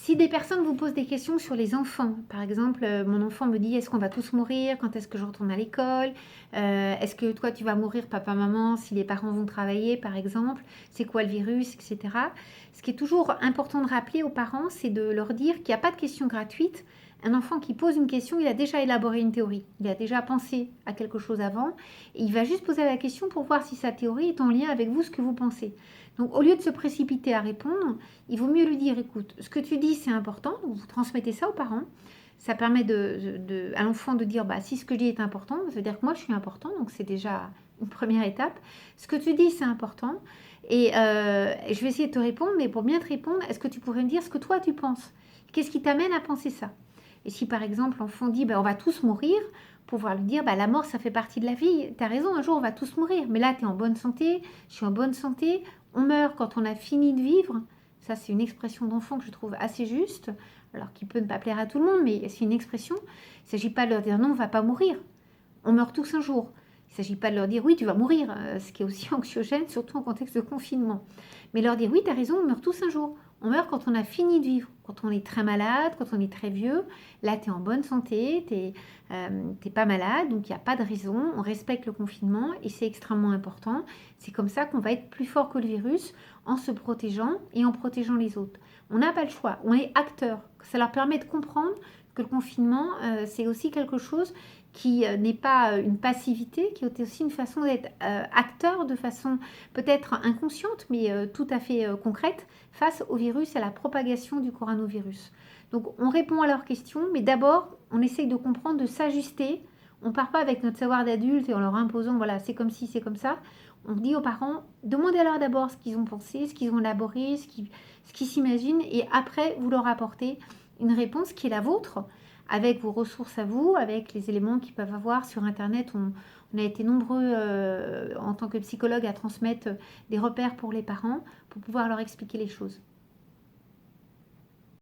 Si des personnes vous posent des questions sur les enfants, par exemple, mon enfant me dit: «Est-ce qu'on va tous mourir? Quand est-ce que je retourne à l'école? Est-ce que toi tu vas mourir, papa, maman, si les parents vont travailler?» par exemple. «C'est quoi le virus?» et cetera. Ce qui est toujours important de rappeler aux parents, c'est de leur dire qu'il y a pas de questions gratuites. Un enfant qui pose une question, il a déjà élaboré une théorie. Il a déjà pensé à quelque chose avant et il va juste poser la question pour voir si sa théorie est en lien avec vous, ce que vous pensez. Donc au lieu de se précipiter à répondre, il vaut mieux lui dire, écoute, ce que tu dis, c'est important, donc vous transmettez ça aux parents. Ça permet à l'enfant de dire, bah, si ce que je dis est important, ça veut dire que moi, je suis important, donc c'est déjà une première étape. Ce que tu dis, c'est important, et je vais essayer de te répondre, mais pour bien te répondre, est-ce que tu pourrais me dire ce que toi, tu penses? Qu'est-ce qui t'amène à penser ça? Et si, par exemple, l'enfant dit, bah, on va tous mourir, pouvoir lui dire, bah, la mort, ça fait partie de la vie. Tu as raison, un jour, on va tous mourir, mais là, tu es en bonne santé, je suis en bonne santé, on meurt quand on a fini de vivre. Ça, c'est une expression d'enfant que je trouve assez juste, alors qui peut ne pas plaire à tout le monde, mais c'est une expression. Il ne s'agit pas de leur dire non, on ne va pas mourir. On meurt tous un jour. Il ne s'agit pas de leur dire oui, tu vas mourir, ce qui est aussi anxiogène, surtout en contexte de confinement. Mais leur dire oui, tu as raison, on meurt tous un jour. On meurt quand on a fini de vivre, quand on est très malade, quand on est très vieux. Là, tu es en bonne santé, tu pas malade, donc il n'y a pas de raison. On respecte le confinement et c'est extrêmement important. C'est comme ça qu'on va être plus fort que le virus en se protégeant et en protégeant les autres. On n'a pas le choix, on est acteur. Ça leur permet de comprendre que le confinement, c'est aussi quelque chose qui n'est pas une passivité, qui est aussi une façon d'être acteur de façon peut-être inconsciente, mais tout à fait concrète, face au virus et à la propagation du coronavirus. Donc on répond à leurs questions, mais d'abord on essaye de comprendre, de s'ajuster. On ne part pas avec notre savoir d'adulte et en leur imposant, voilà, c'est comme ci, c'est comme ça. On dit aux parents, demandez-leur d'abord ce qu'ils ont pensé, ce qu'ils ont élaboré, ce qu'ils s'imaginent, et après vous leur apportez une réponse qui est la vôtre, avec vos ressources à vous, avec les éléments qu'ils peuvent avoir sur Internet. On a été nombreux en tant que psychologue à transmettre des repères pour les parents pour pouvoir leur expliquer les choses.